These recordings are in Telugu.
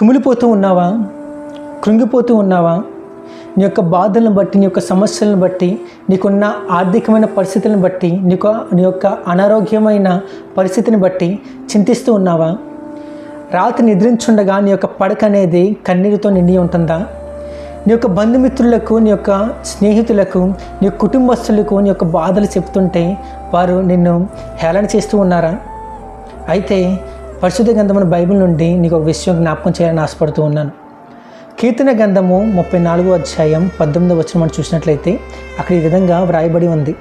కుమిలిపోతూ ఉన్నావా? కృంగిపోతూ ఉన్నావా? నీ యొక్క బాధలను బట్టి, నీ యొక్క సమస్యలను బట్టి, నీకున్న ఆర్థికమైన పరిస్థితులను బట్టి, నీ యొక్క అనారోగ్యమైన పరిస్థితిని బట్టి చింతిస్తూ ఉన్నావా? రాత్రి నిద్రించుండగా నీ యొక్క పడక అనేది కన్నీరుతో నిండి ఉంటుందా? నీ యొక్క బంధుమిత్రులకు, నీ యొక్క స్నేహితులకు, నీ కుటుంబస్తులకు నీ యొక్క బాధలు చెప్తుంటే వారు నిన్ను హేళన చేస్తూ ఉన్నారా? అయితే పరిశుద్ధ గ్రంథమైన బైబిల్ నుండి నీకు ఒక విషయం జ్ఞాపకం చేయాలని ఆశపడుతూ ఉన్నాను. కీర్తన గ్రంథము 34వ అధ్యాయం 18వ వచనం మనం చూసినట్లయితే అక్కడ ఈ విధంగా వ్రాయబడి ఉంది.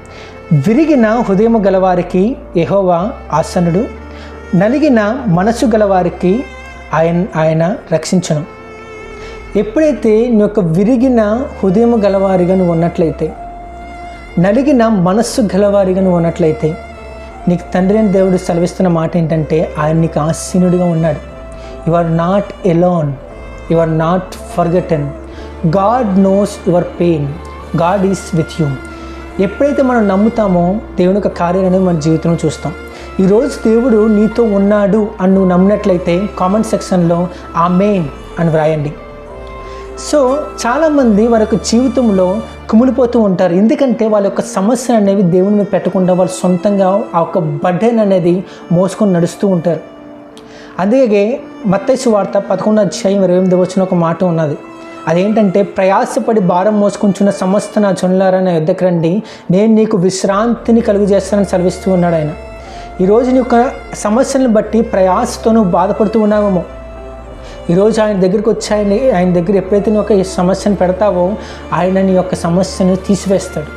విరిగిన హృదయము గలవారికి యెహోవా ఆసనుడు, నలిగిన మనసు గలవారికి ఆయన రక్షించును. ఎప్పుడైతే నీ యొక్క విరిగిన హృదయము గలవారిగా నువ్వు ఉన్నట్లయితే, నలిగిన మనస్సు గలవారిగా నువ్వు ఉన్నట్లయితే, నీకు తండ్రి అయిన దేవుడు సెలవిస్తున్న మాట ఏంటంటే ఆయన నీకు ఆసీనుడిగా ఉన్నాడు. You are not alone, you are not forgotten. God knows your pain, God is with you. ఎప్పుడైతే మనం నమ్ముతామో దేవుని యొక్క కార్యాలు అనేది మన జీవితంలో చూస్తాం. ఈరోజు దేవుడు నీతో ఉన్నాడు అని నువ్వు నమ్మినట్లయితే కామెంట్ సెక్షన్లో ఆమేన్ అని వ్రాయండి. సో చాలామంది వారి యొక్క జీవితంలో కుమిలిపోతూ ఉంటారు. ఎందుకంటే వాళ్ళ యొక్క సమస్యలు అనేవి దేవుని మీద పెట్టకుండా వాళ్ళు సొంతంగా ఆ యొక్క బర్డెన్ అనేది మోసుకొని నడుస్తూ ఉంటారు. అందుకే మత్తయి సువార్త 11వ అధ్యాయం 28వ వచనం ఒక మాట ఉన్నది. అదేంటంటే, ప్రయాసపడి భారం మోసుకుంటున్న సమస్త నా జనులారా నా యొద్దకు రండి, నేను నీకు విశ్రాంతిని కలుగు చేస్తానని సెలవిస్తూ ఉన్నాడు ఆయన. ఈరోజు నీ యొక్క సమస్యలను బట్టి ప్రయాసతో నువ్వు బాధపడుతూ ఉన్నావేమో. ఈరోజు ఆయన దగ్గరికి వచ్చి ఆయన దగ్గర ఎప్పుడైతే నువ్వు ఒక సమస్యను పెడతావో ఆయన నీ యొక్క సమస్యను తీసివేస్తాడు.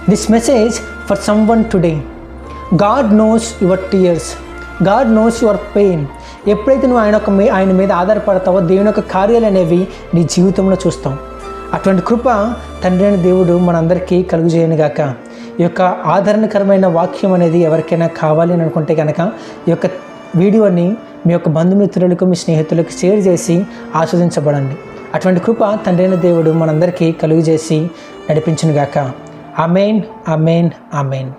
This message for someone today. God knows your tears, God knows your pain. ఎప్పుడైతే నువ్వు ఆయన మీద ఆధారపడతావో దేవుని యొక్క కార్యాలు అనేవి నీ జీవితంలో చూస్తావు. అటువంటి కృప తండ్రి అయిన దేవుడు మనందరికీ కలుగుజేయనుగాక. ఈ యొక్క ఆదరణకరమైన వాక్యం అనేది ఎవరికైనా కావాలి అని అనుకుంటే కనుక ఈ యొక్క వీడియోని మీ యొక్క బంధుమిత్రులకు, మీ స్నేహితులకు షేర్ చేసి ఆస్వాదించబడండి. అటువంటి కృప తండ్రి అయిన దేవుడు మనందరికీ కలుగజేసి నడిపించునుగాక. ఆమేన్, ఆమేన్, ఆమేన్.